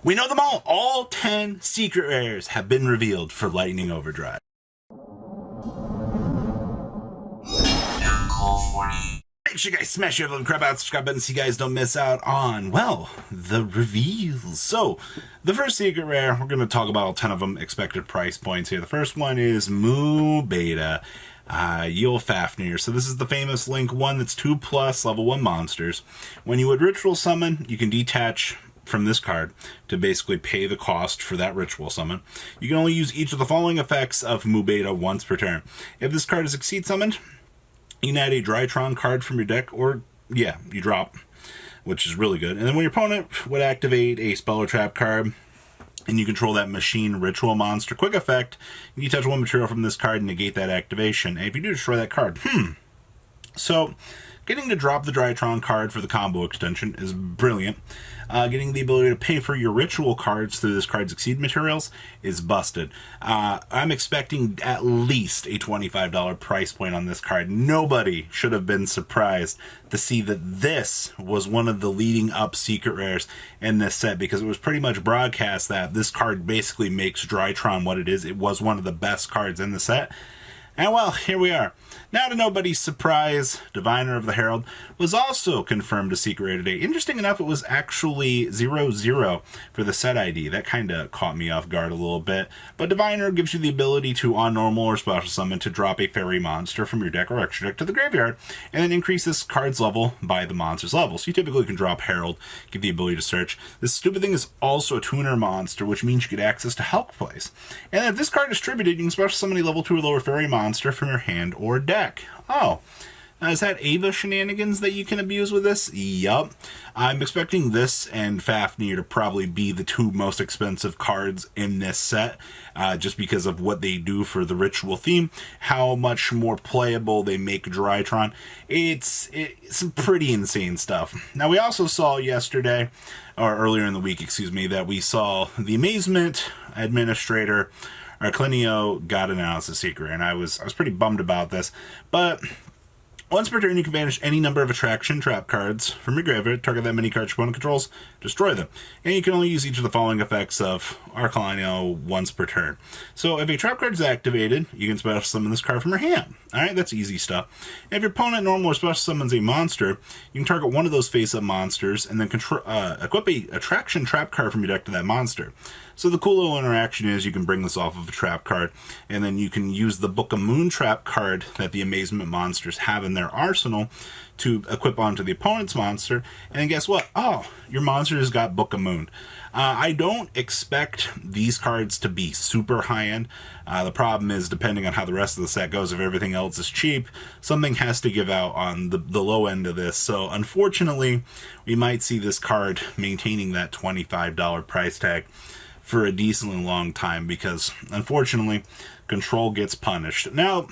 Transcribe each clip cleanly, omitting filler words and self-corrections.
We know them all! All 10 secret rares have been revealed for Lightning Overdrive. Make sure you guys smash your little crap out, subscribe button so you guys don't miss out on, well, the reveals. So, the first secret rare, we're going to talk about 10 of them, expected price points here. The first one is Moo Beta. Yule Fafnir. So this is the famous Link one that's 2+ level 1 monsters. When you would ritual summon, you can detach from this card to basically pay the cost for that ritual summon. You can only use each of the following effects of Moo Beta once per turn. If this card is Exceed summoned, you can add a Drytron card from your deck, or, yeah, you drop, which is really good. And then when your opponent would activate a spell or trap card, and you control that machine ritual monster, quick effect, you touch one material from this card and negate that activation. And if you do destroy that card, So, getting to drop the Drytron card for the combo extension is brilliant. Getting the ability to pay for your ritual cards through this card's Exceed materials is busted. I'm expecting at least a $25 price point on this card. Nobody should have been surprised to see that this was one of the leading up secret rares in this set, because it was pretty much broadcast that this card basically makes Drytron what it is. It was one of the best cards in the set. And well, here we are. Now to nobody's surprise, Diviner of the Herald was also confirmed a secret rare today. Interesting enough, it was actually 00 for the set ID. That kind of caught me off guard a little bit. But Diviner gives you the ability to, on normal or special summon, to drop a fairy monster from your deck or extra deck to the graveyard, and then increase this card's level by the monster's level. So you typically can drop Herald, give the ability to search. This stupid thing is also a tuner monster, which means you get access to help plays. And if this card is distributed, you can special summon a level 2 or lower fairy monster from your hand or deck. Oh, now is that Ava shenanigans that you can abuse with this? Yup. I'm expecting this and Fafnir to probably be the two most expensive cards in this set, just because of what they do for the ritual theme, how much more playable they make Drytron. It's pretty insane stuff. Now, we also saw yesterday, or earlier in the week, excuse me, that we saw the Amazement Administrator, Arclinio, got announced as secret, and I was pretty bummed about this. But once per turn, you can banish any number of attraction trap cards from your graveyard, target that many cards your opponent controls, destroy them. And you can only use each of the following effects of Arclinio once per turn. So if a trap card is activated, you can special summon this card from your hand. Alright, that's easy stuff. And if your opponent normal or special summons a monster, you can target one of those face-up monsters and then equip a attraction trap card from your deck to that monster. So the cool little interaction is you can bring this off of a trap card, and then you can use the Book of Moon trap card that the Amazement monsters have in their arsenal to equip onto the opponent's monster, and then guess what? Oh, your monster has got Book of Moon. I don't expect these cards to be super high-end. The problem is, depending on how the rest of the set goes, if everything else is cheap, something has to give out on the low end of this. So unfortunately, we might see this card maintaining that $25 price tag for a decently long time, because unfortunately control gets punished. Now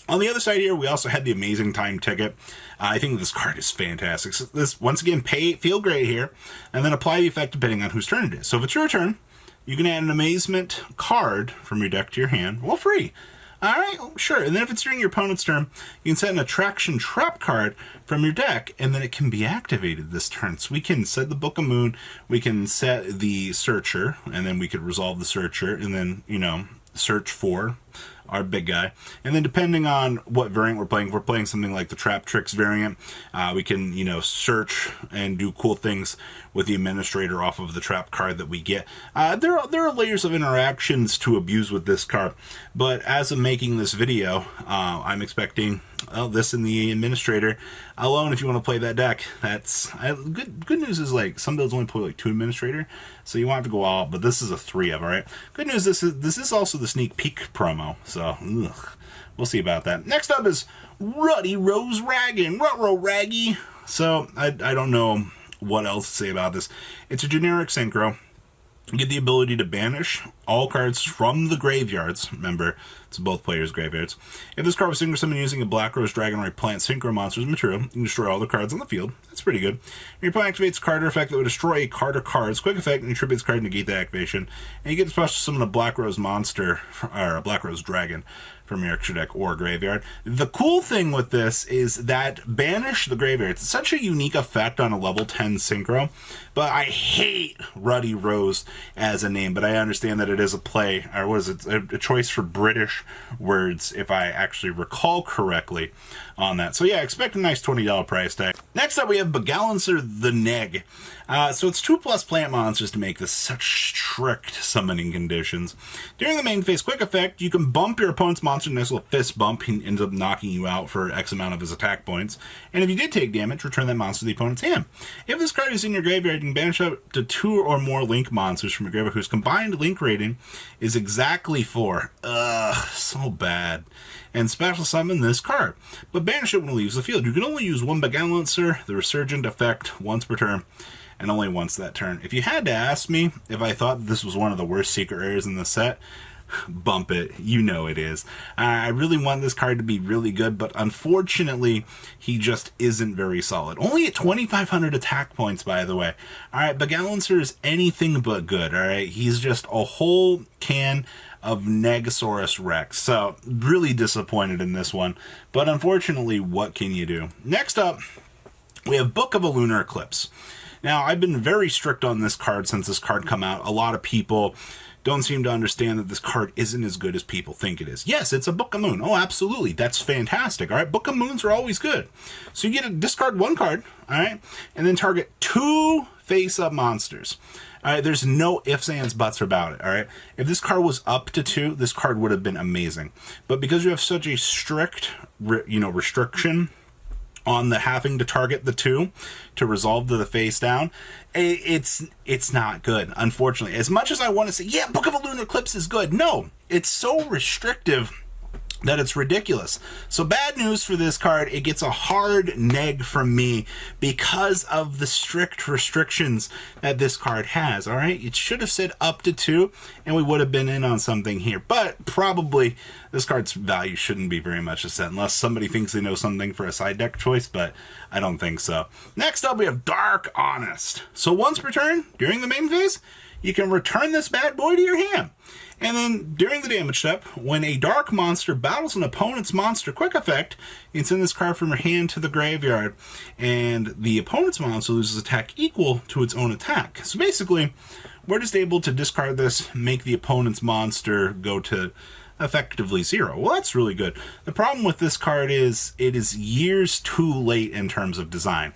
on the other side here, we also had the Amazing Time Ticket. I think this card is fantastic. So this, once again, feel great here, and then apply the effect depending on whose turn it is. So if it's your turn, you can add an Amazement card from your deck to your hand, well, free. Alright, sure. And then if it's during your opponent's turn, you can set an attraction trap card from your deck, and then it can be activated this turn. So we can set the Book of Moon, we can set the Searcher, and then we could resolve the Searcher, and then, you know, search for our big guy. And then depending on what variant we're playing, if we're playing something like the Trap Tricks variant, we can, you know, search and do cool things with the Administrator off of the trap card that we get. There are layers of interactions to abuse with this card, but as of making this video, I'm expecting this in the Administrator alone. If you want to play that deck, that's good news is, like, some builds only play like 2 Administrator, so you won't have to go all out, but this is a 3 of, alright? Good news, this is also the sneak peek promo, so we'll see about that. Next up is Ruddy Rose Raggin, Ruh-roh Raggy. So I don't know what else to say about this. It's a generic synchro. You get the ability to banish all cards from the graveyards. Remember, it's both players' graveyards. If this card was synchro summoned using a Black Rose Dragon or a plant synchro monster's material, you can destroy all the cards on the field. That's pretty good. Your opponent activates a card or effect that would destroy a card or cards. Quick effect, and you tribute this card to negate the activation. And you get to special summon a Black Rose monster, or a Black Rose Dragon, from your extra deck or graveyard. The cool thing with this is that Banish the Graveyard. It's such a unique effect on a level 10 synchro, but I hate Ruddy Rose as a name, but I understand that it is a play, or what is it, a choice for British words, if I actually recall correctly on that. So yeah, expect a nice $20 price tag. Next up, we have Bahamut the Neg. So it's 2+ plant monsters to make this such strict summoning conditions. During the main phase quick effect, you can bump your opponent's monster, nice little fist bump. He ends up knocking you out for X amount of his attack points. And if you did take damage, return that monster to the opponent's hand. If this card is in your graveyard, you can banish up to 2 or more Link monsters from your graveyard whose combined Link rating is exactly 4. Ugh, so bad. And special summon this card, but banish it when it leaves the field. You can only use one Bahamut, the Resurgent effect, once per turn, and only once that turn. If you had to ask me if I thought this was one of the worst secret rares in the set, bump it. You know it is. I really want this card to be really good, but unfortunately, he just isn't very solid. Only at 2,500 attack points, by the way. Alright, Bahamut is anything but good, alright? He's just a whole can of Negasaurus Rex. So, really disappointed in this one. But unfortunately, what can you do? Next up, we have Book of a Lunar Eclipse. Now, I've been very strict on this card since this card come out. A lot of people don't seem to understand that this card isn't as good as people think it is. Yes, it's a Book of Moon. Oh, absolutely. That's fantastic. All right, Book of Moons are always good. So you get to discard one card, all right, and then target 2 face-up monsters. All right, there's no ifs, ands, buts about it, all right? If this card was up to 2, this card would have been amazing. But because you have such a strict, restriction on the having to target the 2 to resolve to the face down, it's not good, unfortunately. As much as I want to say, yeah, Book of a Lunar Eclipse is good, no, it's so restrictive that it's ridiculous. So bad news for this card, it gets a hard neg from me because of the strict restrictions that this card has, all right? It should have said up to 2, and we would have been in on something here. But probably this card's value shouldn't be very much a set, unless somebody thinks they know something for a side deck choice, but I don't think so. Next up, we have Dark Honest. So once per turn, during the main phase, you can return this bad boy to your hand. And then, during the damage step, when a dark monster battles an opponent's monster quick effect, you can send this card from your hand to the graveyard, and the opponent's monster loses attack equal to its own attack. So basically, we're just able to discard this, make the opponent's monster go to effectively 0. Well, that's really good. The problem with this card is it is years too late in terms of design.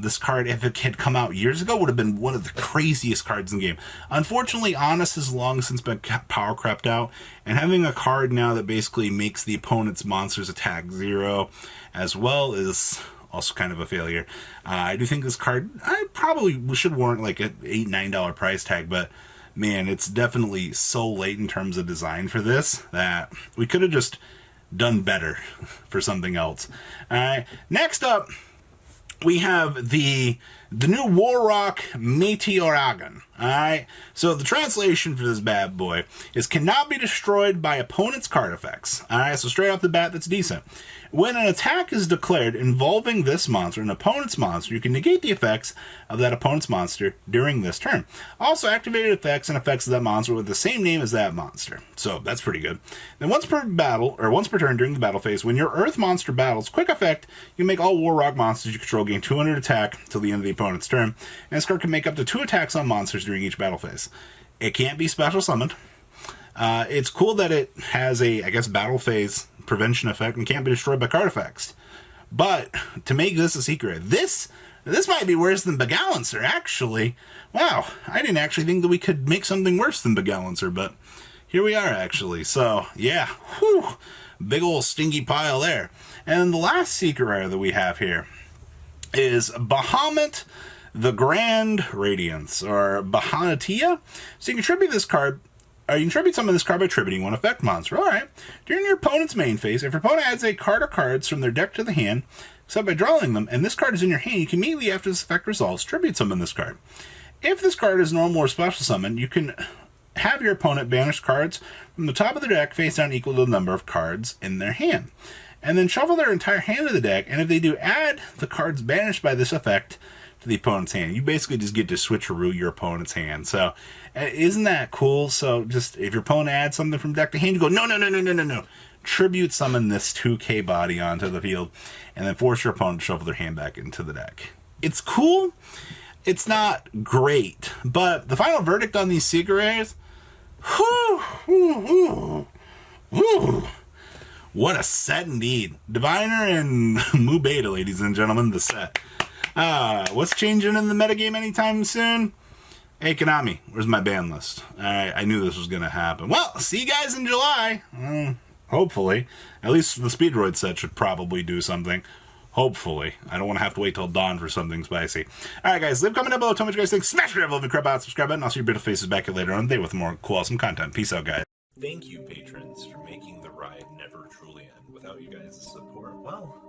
This card, if it had come out years ago, would have been one of the craziest cards in the game. Unfortunately, Honest has long since been power crept out, and having a card now that basically makes the opponent's monster's attack 0 as well is also kind of a failure. I do think this card, I probably should warrant like an $8, $9 price tag, but man, it's definitely so late in terms of design for this that we could have just done better for something else. Alright, next up, we have the new Warrock Meteorogon. Alright, so the translation for this bad boy is cannot be destroyed by opponent's card effects. Alright, so straight off the bat, that's decent. When an attack is declared involving this monster, an opponent's monster, you can negate the effects of that opponent's monster during this turn. Also, activated effects and effects of that monster with the same name as that monster. So, that's pretty good. Then once per battle, or once per turn during the battle phase, when your Earth monster battles, quick effect, you make all Warrock monsters you control gain 200 attack till the end of the opponent's turn. And this card can make up to 2 attacks on monsters during each battle phase. It can't be special summoned. It's cool that it has a, I guess, battle phase prevention effect and can't be destroyed by card effects. But to make this a secret, this might be worse than Bahamut, actually. Wow, I didn't actually think that we could make something worse than Bahamut, but here we are, actually. So, yeah, whew, big old stinky pile there. And the last secret rare that we have here is Bahamut the Grand Radiance, or Bahamutia. So you can tribute this card. You can tribute summon this card by tributing one effect monster. Alright. During your opponent's main phase, if your opponent adds a card or cards from their deck to the hand, except by drawing them, and this card is in your hand, you can immediately after this effect resolves, tribute summon this card. If this card is normal or special summon, you can have your opponent banish cards from the top of the deck face down equal to the number of cards in their hand. And then shuffle their entire hand to the deck, and if they do, add the cards banished by this effect to the opponent's hand. You basically just get to switcheroo your opponent's hand. So, isn't that cool? So, just if your opponent adds something from deck to hand, you go, no. Tribute summon this 2K body onto the field, and then force your opponent to shuffle their hand back into the deck. It's cool. It's not great, but the final verdict on these secret rares, what a set indeed. Diviner and Moo Beta, ladies and gentlemen, the set. What's changing in the metagame anytime soon? Hey, Konami, where's my ban list? Alright, I knew this was going to happen. Well, see you guys in July. Hopefully. At least the Speedroid set should probably do something. Hopefully. I don't want to have to wait till dawn for something spicy. Alright, guys, leave a comment down below. Tell me what you guys think. Smash the level, crap out, subscribe button. I'll see your beautiful faces back here later on today with more cool, awesome content. Peace out, guys. Thank you, patrons, for making the ride never truly end. Without you guys' support, well,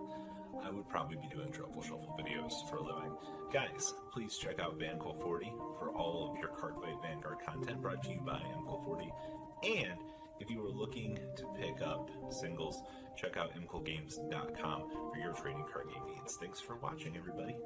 I would probably be doing Truffle Shuffle videos for a living. Guys, please check out VanCool40 for all of your Cardfight Vanguard content brought to you by MCool40. And if you are looking to pick up singles, check out mcoolgames.com for your trading card game needs. Thanks for watching, everybody.